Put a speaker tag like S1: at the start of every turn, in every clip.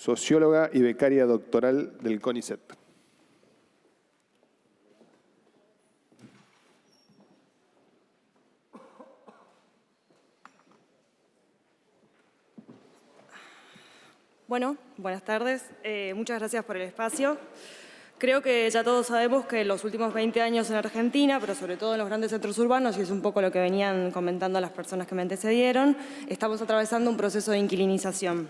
S1: socióloga y becaria doctoral del CONICET.
S2: Bueno, buenas tardes. Muchas gracias por el espacio. Creo que ya todos sabemos que en los últimos 20 años en Argentina, pero sobre todo en los grandes centros urbanos, y es un poco lo que venían comentando las personas que me antecedieron, estamos atravesando un proceso de inquilinización,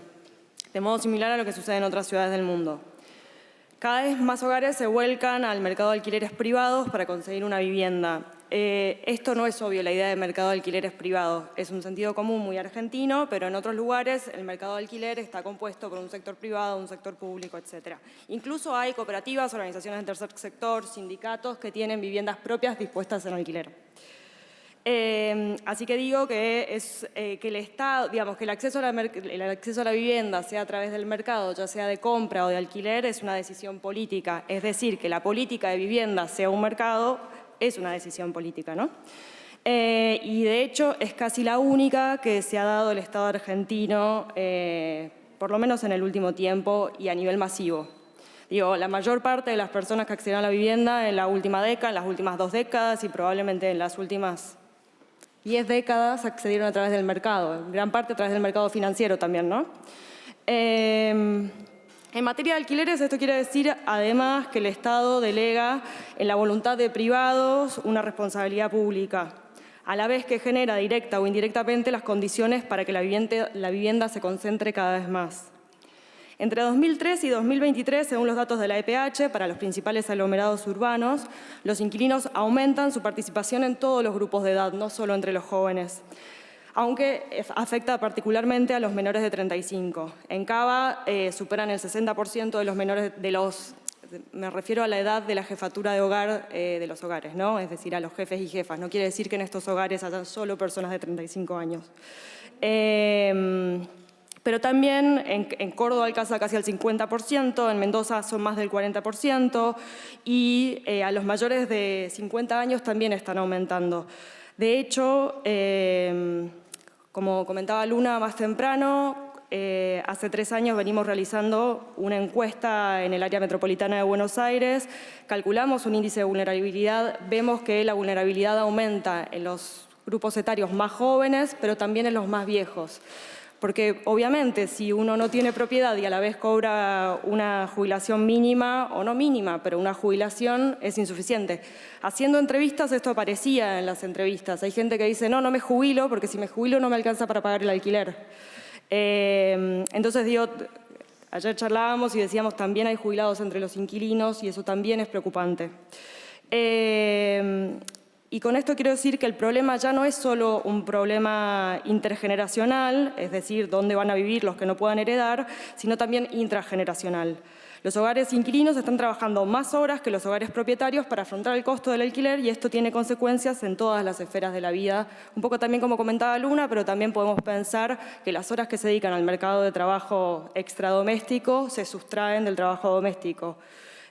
S2: de modo similar a lo que sucede en otras ciudades del mundo. Cada vez más hogares se vuelcan al mercado de alquileres privados para conseguir una vivienda. Esto no es obvio, la idea de mercado de alquileres privados. Es un sentido común muy argentino, pero en otros lugares el mercado de alquiler está compuesto por un sector privado, un sector público, etc. Incluso hay cooperativas, organizaciones del tercer sector, sindicatos que tienen viviendas propias dispuestas en alquiler. Así que digo que el Estado, digamos, que el acceso a la vivienda, sea a través del mercado, ya sea de compra o de alquiler, es una decisión política. Es decir, que la política de vivienda sea un mercado es una decisión política, ¿no? Y de hecho es casi la única que se ha dado el Estado argentino, por lo menos en el último tiempo y a nivel masivo. Digo, la mayor parte de las personas que accedieron a la vivienda en la última década, en las últimas 2 décadas y probablemente en las últimas 10 décadas accedieron a través del mercado, en gran parte a través del mercado financiero también, ¿no? En materia de alquileres, esto quiere decir, además, que el Estado delega en la voluntad de privados una responsabilidad pública, a la vez que genera directa o indirectamente las condiciones para que la vivienda se concentre cada vez más. Entre 2003 y 2023, según los datos de la EPH, para los principales aglomerados urbanos, los inquilinos aumentan su participación en todos los grupos de edad, no solo entre los jóvenes, aunque afecta particularmente a los menores de 35. En Cava superan el 60% de los menores me refiero a la edad de la jefatura de hogar de los hogares, ¿no? Es decir, a los jefes y jefas. No quiere decir que en estos hogares hayan solo personas de 35 años. Pero también en Córdoba alcanza casi el 50%, en Mendoza son más del 40% y a los mayores de 50 años también están aumentando. De hecho, como comentaba Luna más temprano, hace 3 años venimos realizando una encuesta en el área metropolitana de Buenos Aires, calculamos un índice de vulnerabilidad, vemos que la vulnerabilidad aumenta en los grupos etarios más jóvenes, pero también en los más viejos. Porque obviamente si uno no tiene propiedad y a la vez cobra una jubilación mínima, o no mínima, pero una jubilación es insuficiente. Haciendo entrevistas, esto aparecía en las entrevistas. Hay gente que dice, no me jubilo porque si me jubilo no me alcanza para pagar el alquiler. Entonces digo, ayer charlábamos y decíamos también hay jubilados entre los inquilinos y eso también es preocupante. Y con esto quiero decir que el problema ya no es solo un problema intergeneracional, es decir, dónde van a vivir los que no puedan heredar, sino también intrageneracional. Los hogares inquilinos están trabajando más horas que los hogares propietarios para afrontar el costo del alquiler y esto tiene consecuencias en todas las esferas de la vida. Un poco también como comentaba Luna, pero también podemos pensar que las horas que se dedican al mercado de trabajo extradoméstico se sustraen del trabajo doméstico.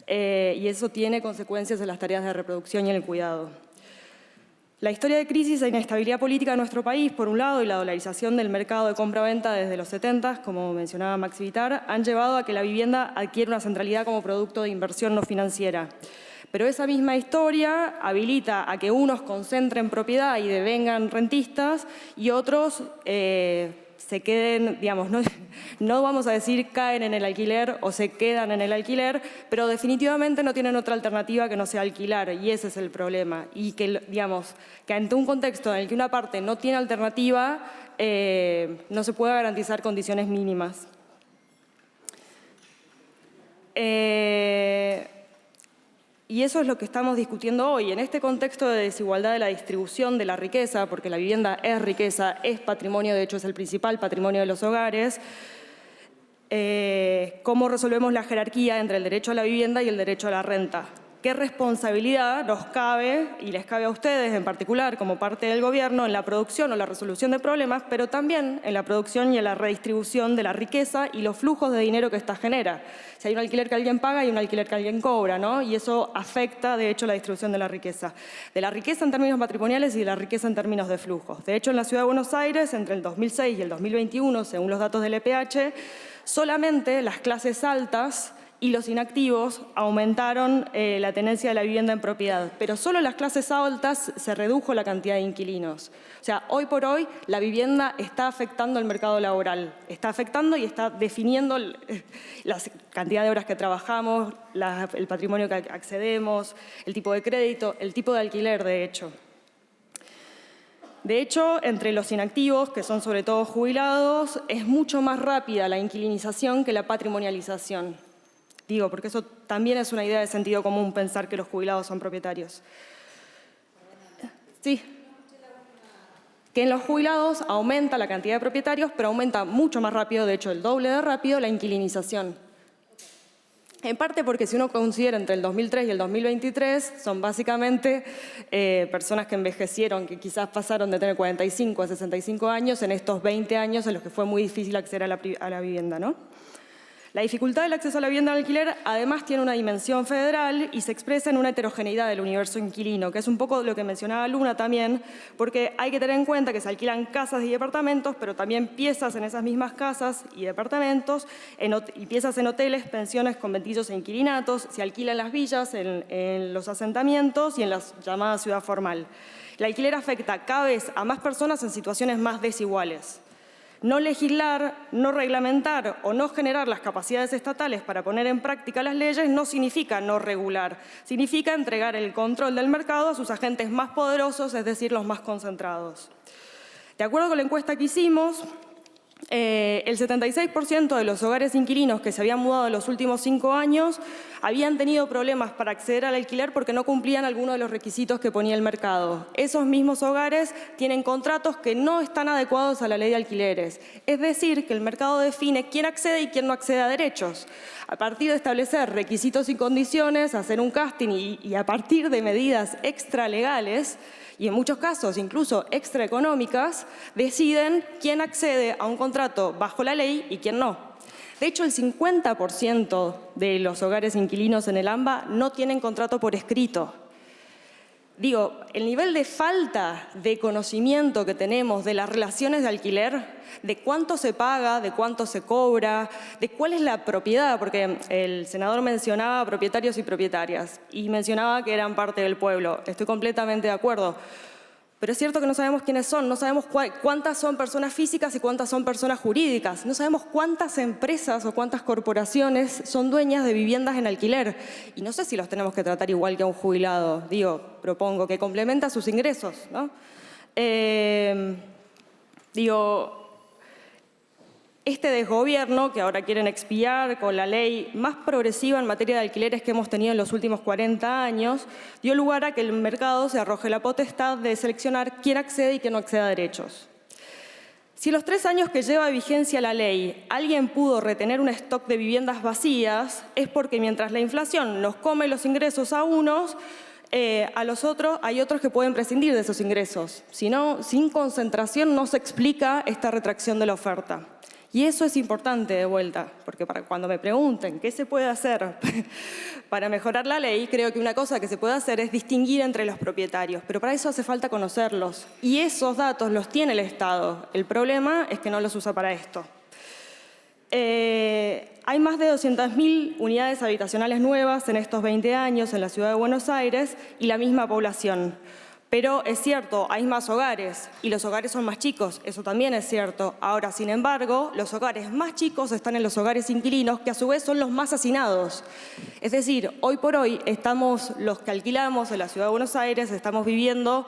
S2: Y eso tiene consecuencias en las tareas de reproducción y en el cuidado. La historia de crisis e inestabilidad política de nuestro país, por un lado, y la dolarización del mercado de compra-venta desde los 70, como mencionaba Maxi Vitar, han llevado a que la vivienda adquiera una centralidad como producto de inversión no financiera. Pero esa misma historia habilita a que unos concentren propiedad y devengan rentistas y otros se queden, digamos, no vamos a decir caen en el alquiler o se quedan en el alquiler, pero definitivamente no tienen otra alternativa que no sea alquilar y ese es el problema. Y que, digamos, que ante un contexto en el que una parte no tiene alternativa, no se puede garantizar condiciones mínimas. Y eso es lo que estamos discutiendo hoy. En este contexto de desigualdad de la distribución de la riqueza, porque la vivienda es riqueza, es patrimonio, de hecho es el principal patrimonio de los hogares, ¿cómo resolvemos la jerarquía entre el derecho a la vivienda y el derecho a la renta? qué responsabilidad nos cabe y les cabe a ustedes en particular como parte del gobierno en la producción o la resolución de problemas, pero también en la producción y en la redistribución de la riqueza y los flujos de dinero que ésta genera. Si hay un alquiler que alguien paga, hay un alquiler que alguien cobra, ¿no? Y eso afecta, de hecho, la distribución de la riqueza. De la riqueza en términos patrimoniales y de la riqueza en términos de flujos. De hecho, en la Ciudad de Buenos Aires, entre el 2006 y el 2021, según los datos del EPH, solamente las clases altas y los inactivos aumentaron la tenencia de la vivienda en propiedad. Pero solo en las clases altas se redujo la cantidad de inquilinos. O sea, hoy por hoy la vivienda está afectando el mercado laboral. Está afectando y está definiendo la cantidad de horas que trabajamos, el patrimonio que accedemos, el tipo de crédito, el tipo de alquiler, de hecho. De hecho, entre los inactivos, que son sobre todo jubilados, es mucho más rápida la inquilinización que la patrimonialización. Digo, porque eso también es una idea de sentido común, pensar que los jubilados son propietarios. Sí. Que en los jubilados aumenta la cantidad de propietarios, pero aumenta mucho más rápido, de hecho el doble de rápido, la inquilinización. En parte porque si uno considera entre el 2003 y el 2023, son básicamente personas que envejecieron, que quizás pasaron de tener 45 a 65 años en estos 20 años en los que fue muy difícil acceder a la vivienda, ¿no? La dificultad del acceso a la vivienda de alquiler además tiene una dimensión federal y se expresa en una heterogeneidad del universo inquilino, que es un poco lo que mencionaba Luna también, porque hay que tener en cuenta que se alquilan casas y departamentos, pero también piezas en esas mismas casas y departamentos, y piezas en hoteles, pensiones, conventillos e inquilinatos, se alquilan las villas, en los asentamientos y en la llamada ciudad formal. El alquiler afecta cada vez a más personas en situaciones más desiguales. No legislar, no reglamentar o no generar las capacidades estatales para poner en práctica las leyes no significa no regular, significa entregar el control del mercado a sus agentes más poderosos, es decir, los más concentrados. De acuerdo con la encuesta que hicimos, el 76% de los hogares inquilinos que se habían mudado en los últimos 5 años habían tenido problemas para acceder al alquiler porque no cumplían algunos de los requisitos que ponía el mercado. Esos mismos hogares tienen contratos que no están adecuados a la ley de alquileres. Es decir, que el mercado define quién accede y quién no accede a derechos. A partir de establecer requisitos y condiciones, hacer un casting y a partir de medidas extralegales, y en muchos casos incluso extraeconómicas, deciden quién accede a un contrato bajo la ley y quién no. De hecho, el 50% de los hogares inquilinos en el AMBA no tienen contrato por escrito. Digo, el nivel de falta de conocimiento que tenemos de las relaciones de alquiler, de cuánto se paga, de cuánto se cobra, de cuál es la propiedad, porque el senador mencionaba propietarios y propietarias y mencionaba que eran parte del pueblo. Estoy completamente de acuerdo. Pero es cierto que no sabemos quiénes son, no sabemos cuántas son personas físicas y cuántas son personas jurídicas. No sabemos cuántas empresas o cuántas corporaciones son dueñas de viviendas en alquiler. Y no sé si los tenemos que tratar igual que a un jubilado. Digo, propongo que complementa sus ingresos, ¿no? Este desgobierno, que ahora quieren expiar con la ley más progresiva en materia de alquileres que hemos tenido en los últimos 40 años, dio lugar a que el mercado se arroje la potestad de seleccionar quién accede y quién no accede a derechos. Si en los 3 años que lleva vigencia la ley alguien pudo retener un stock de viviendas vacías, es porque mientras la inflación nos come los ingresos a unos, a los otros hay otros que pueden prescindir de esos ingresos. Si no, sin concentración no se explica esta retracción de la oferta. Y eso es importante de vuelta, porque cuando me pregunten qué se puede hacer para mejorar la ley, creo que una cosa que se puede hacer es distinguir entre los propietarios, pero para eso hace falta conocerlos. Y esos datos los tiene el Estado. El problema es que no los usa para esto. Hay más de 200.000 unidades habitacionales nuevas en estos 20 años en la Ciudad de Buenos Aires y la misma población. Pero es cierto, hay más hogares y los hogares son más chicos, eso también es cierto. Ahora, sin embargo, los hogares más chicos están en los hogares inquilinos, que a su vez son los más hacinados. Es decir, hoy por hoy estamos, los que alquilamos en la Ciudad de Buenos Aires, estamos viviendo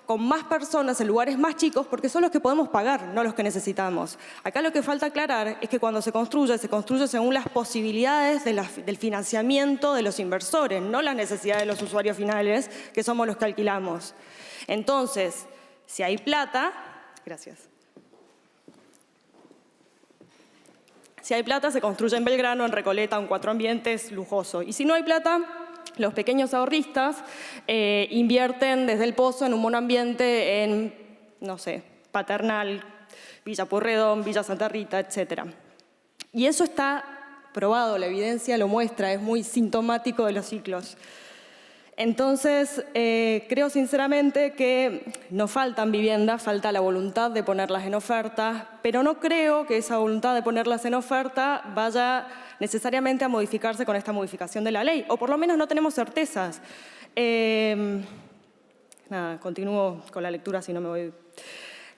S2: con más personas en lugares más chicos porque son los que podemos pagar, no los que necesitamos. Acá lo que falta aclarar es que cuando se construye según las posibilidades del financiamiento de los inversores, no las necesidades de los usuarios finales, que somos los que alquilamos. Entonces, si hay plata, gracias. Si hay plata, se construye en Belgrano, en Recoleta, un 4 ambientes lujoso. Y si no hay plata, los pequeños ahorristas invierten desde el pozo en un monoambiente en, no sé, Paternal, Villa Pueyrredón, Villa Santa Rita, etc. Y eso está probado, la evidencia lo muestra, es muy sintomático de los ciclos. Entonces, creo sinceramente que nos faltan viviendas, falta la voluntad de ponerlas en oferta, pero no creo que esa voluntad de ponerlas en oferta vaya necesariamente a modificarse con esta modificación de la ley, o por lo menos no tenemos certezas. Nada, continúo con la lectura, si no me voy.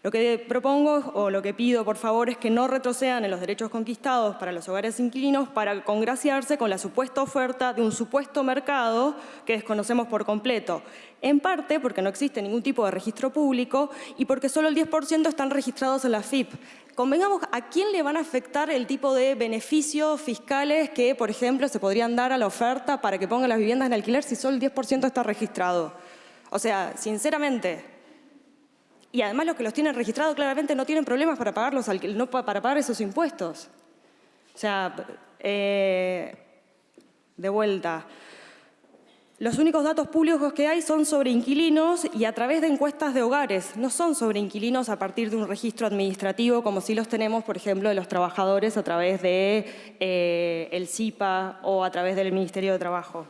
S2: Lo que propongo o lo que pido, por favor, es que no retrocedan en los derechos conquistados para los hogares inquilinos para congraciarse con la supuesta oferta de un supuesto mercado que desconocemos por completo. En parte porque no existe ningún tipo de registro público y porque solo el 10% están registrados en la AFIP. Convengamos, ¿a quién le van a afectar el tipo de beneficios fiscales que, por ejemplo, se podrían dar a la oferta para que pongan las viviendas en alquiler si solo el 10% está registrado? O sea, sinceramente. Y además los que los tienen registrados claramente no tienen problemas para pagar, para pagar esos impuestos. O sea, de vuelta. Los únicos datos públicos que hay son sobre inquilinos y a través de encuestas de hogares. No son sobre inquilinos a partir de un registro administrativo como si los tenemos, por ejemplo, de los trabajadores a través de el CIPA o a través del Ministerio de Trabajo.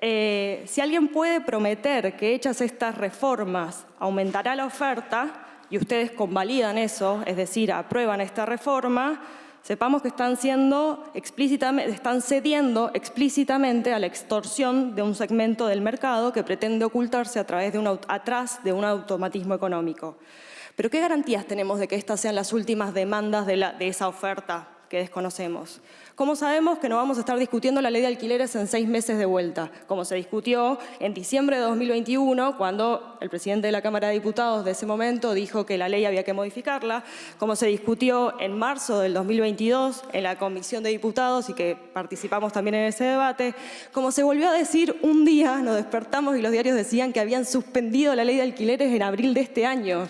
S2: Si alguien puede prometer que hechas estas reformas aumentará la oferta y ustedes convalidan eso, es decir, aprueban esta reforma, sepamos que están cediendo explícitamente a la extorsión de un segmento del mercado que pretende ocultarse atrás de un automatismo económico. Pero ¿qué garantías tenemos de que estas sean las últimas demandas de esa oferta que desconocemos? ¿Cómo sabemos que no vamos a estar discutiendo la ley de alquileres en 6 meses de vuelta? Como se discutió en diciembre de 2021, cuando el presidente de la Cámara de Diputados de ese momento dijo que la ley había que modificarla, como se discutió en marzo del 2022 en la Comisión de Diputados y que participamos también en ese debate, como se volvió a decir un día, nos despertamos y los diarios decían que habían suspendido la ley de alquileres en abril de este año.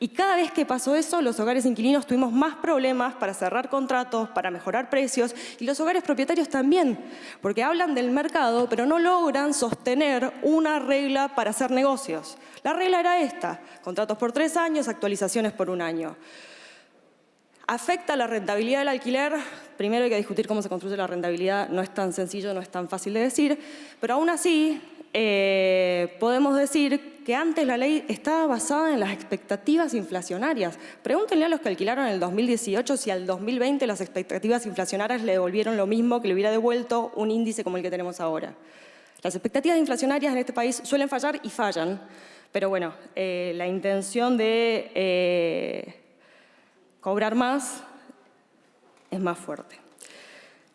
S2: Y cada vez que pasó eso, los hogares inquilinos tuvimos más problemas para cerrar contratos, para mejorar precios, y los hogares propietarios también, porque hablan del mercado, pero no logran sostener una regla para hacer negocios. La regla era esta: contratos por 3 años, actualizaciones por 1 año. ¿Afecta la rentabilidad del alquiler? Primero hay que discutir cómo se construye la rentabilidad, no es tan sencillo, no es tan fácil de decir, pero aún así podemos decir que antes la ley estaba basada en las expectativas inflacionarias. Pregúntenle a los que alquilaron en el 2018 si al 2020 las expectativas inflacionarias le devolvieron lo mismo que le hubiera devuelto un índice como el que tenemos ahora. Las expectativas inflacionarias en este país suelen fallar y fallan, pero bueno, la intención de cobrar más es más fuerte.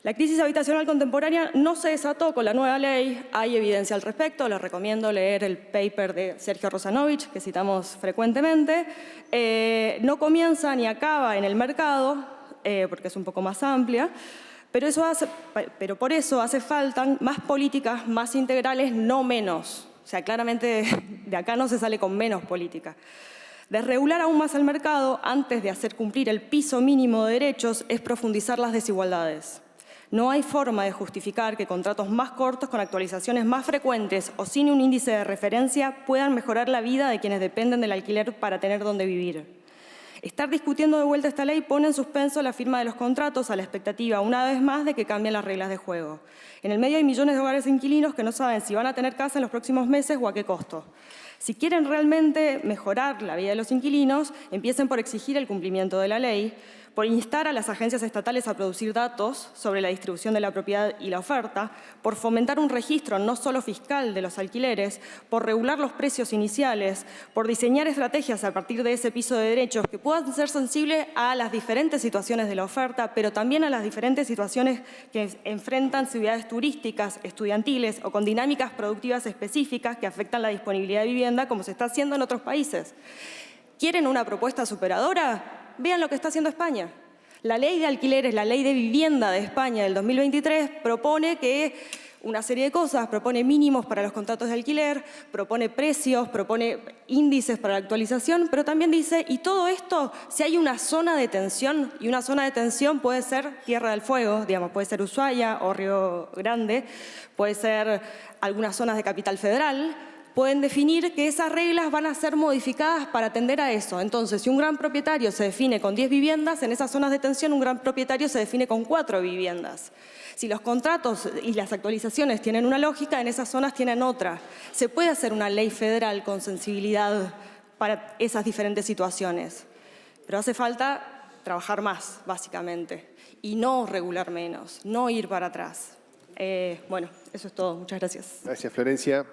S2: La crisis habitacional contemporánea no se desató con la nueva ley, hay evidencia al respecto, les recomiendo leer el paper de Sergio Rosanovich, que citamos frecuentemente. No comienza ni acaba en el mercado, porque es un poco más amplia, pero por eso hace falta más políticas, más integrales, no menos. O sea, claramente de acá no se sale con menos política. Desregular aún más el mercado antes de hacer cumplir el piso mínimo de derechos es profundizar las desigualdades. No hay forma de justificar que contratos más cortos con actualizaciones más frecuentes o sin un índice de referencia puedan mejorar la vida de quienes dependen del alquiler para tener dónde vivir. Estar discutiendo de vuelta esta ley pone en suspenso la firma de los contratos a la expectativa, una vez más, de que cambien las reglas de juego. En el medio hay millones de hogares inquilinos que no saben si van a tener casa en los próximos meses o a qué costo. Si quieren realmente mejorar la vida de los inquilinos, empiecen por exigir el cumplimiento de la ley, por instar a las agencias estatales a producir datos sobre la distribución de la propiedad y la oferta, por fomentar un registro no solo fiscal de los alquileres, por regular los precios iniciales, por diseñar estrategias a partir de ese piso de derechos que puedan ser sensibles a las diferentes situaciones de la oferta, pero también a las diferentes situaciones que enfrentan ciudades turísticas, estudiantiles o con dinámicas productivas específicas que afectan la disponibilidad de vivienda, como se está haciendo en otros países. ¿Quieren una propuesta superadora? Vean lo que está haciendo España. La ley de alquileres, la ley de vivienda de España del 2023 propone que una serie de cosas, propone mínimos para los contratos de alquiler, propone precios, propone índices para la actualización, pero también dice, y todo esto, si hay una zona de tensión, y una zona de tensión puede ser Tierra del Fuego, digamos, puede ser Ushuaia o Río Grande, puede ser algunas zonas de Capital Federal, pueden definir que esas reglas van a ser modificadas para atender a eso. Entonces, si un gran propietario se define con 10 viviendas, en esas zonas de tensión un gran propietario se define con 4 viviendas. Si los contratos y las actualizaciones tienen una lógica, en esas zonas tienen otra. Se puede hacer una ley federal con sensibilidad para esas diferentes situaciones, pero hace falta trabajar más, básicamente, y no regular menos, no ir para atrás. Bueno, eso es todo. Muchas gracias.
S1: Gracias, Florencia.